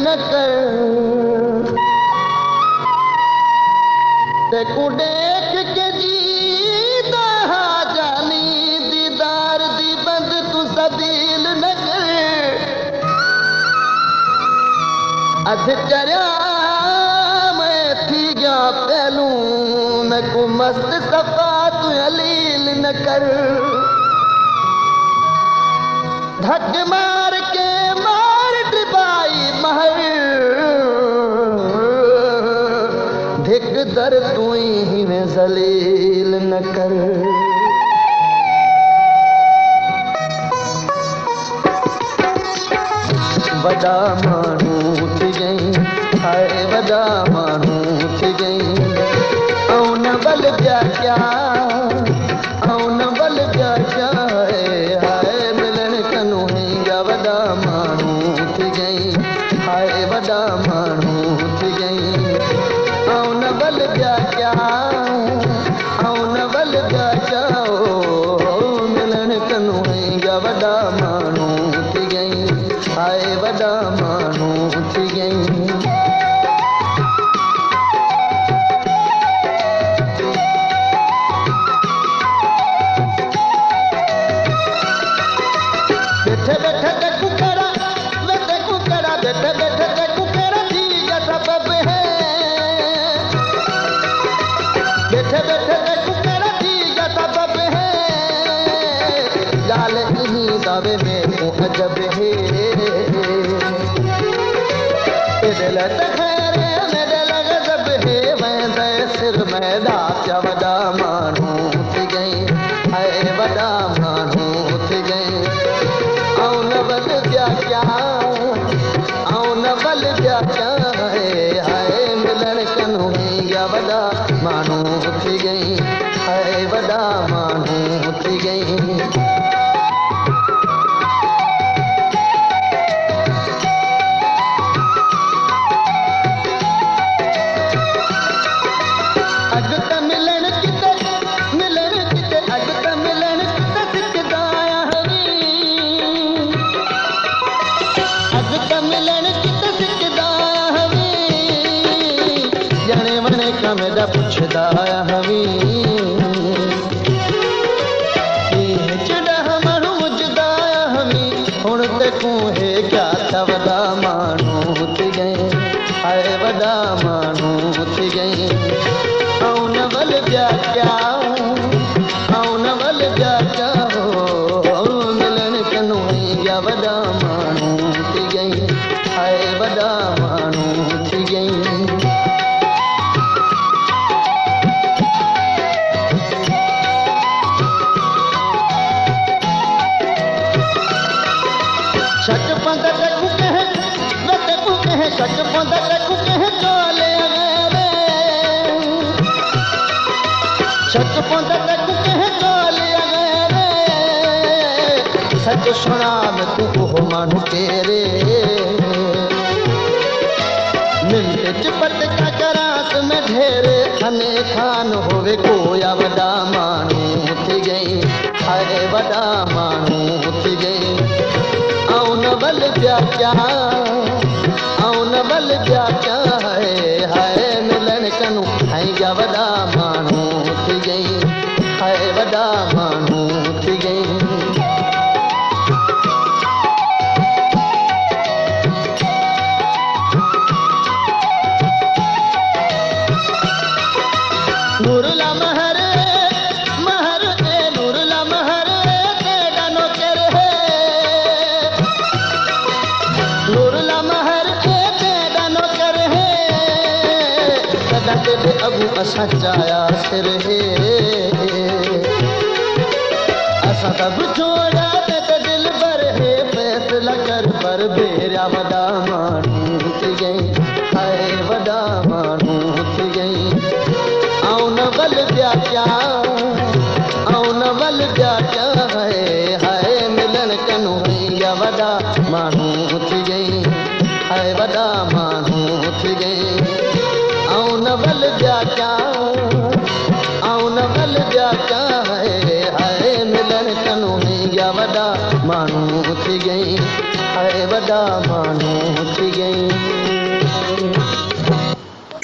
न कर देखूं देख के जीदा जानी दीदार दी बंद तू सबील न कर अध चरिया मैं थी गया पहलू मैं को मस्त सफा तू अलील न कर धक मार के मार डिबाई महर धिक दर तू ही में जलील न कर वॾा माण्हू थी गई हाय वॾा माण्हू थी गई ऐं न बल पिया क्या ऐं न बल पिया क्या हाय मिलण कनू हिंगा वॾा माण्हू थी गई हाय वॾा माण्हू थी गई ऐं न बल पिया क्या ऐं न बल पिया क्या मिलण कनू हिंगा वॾा माण्हू थी गई हाय वॾा माण्हू थी गई बैठे बैठे देखूं करा बैठे बैठे देखूं करा थी गया सबब है बैठे बैठे देखूं करा थी गया सबब है जाल इन्हीं दावे में तू अजब है दिल तखरे मेरे लग जब है मैं दे सिर में दाचा वॾा माण्हू थी गई हाय वॾा माण्हू थी गई ऐं न बल पिया क्या ऐं न बल पिया क्या हाय मिलण कनू हिंगा वॾा माण्हू थी गई हाय वॾा माण्हू थी गई मेरा पुछदा हवी चिड़ा माण्हू मुझदा हवी हुण देखूं हे क्या था वॾा माण्हू थी गई हाय वॾा माण्हू थी गई ऐं न बल पिया क्या ऐं न बल पिया क्या मिलण कनू हिंगा वॾा माण्हू थी गई हाय वॾा माण्हू थी गई छट पंद देखूं कहे छट पंद देखूं कहे चोले मेरे छट पंद देखूं कहे चोले मेरे सच सुना मैं तू हो मानू तेरे मिंट चपट का करास में ढेरे खने खान होवे कोया वॾा माण्हू थी गई हाय वॾा माण्हू थी गई ऐं न बल पिया क्या ऐं न बल पिया क्या हाय मिलण कनू हिंगा वॾा माण्हू थी गई हाय वॾा माण्हू थी गई नूरुला महर महर नूरुला महर तेरा नौकर है नूरुला महर तेरा नौकर है सदा तेरे अबू असा चाया सिर है असा सब छोड़ा ते दिल भर है फैसला कर पर बेरा वॾा माण्हू थी गई हाय वॾा माण्हू थी गई ऐं न बल पिया क्या ऐं न बल पिया क्या हाय मिलण कनू हिंगा वॾा माण्हू थी गई हाय वॾा माण्हू थी गई ऐं न बल पिया क्या ऐं न बल पिया क्या हाय मिलण कनू हिंगा वॾा माण्हू थी गई, हाय वॾा माण्हू थी गई।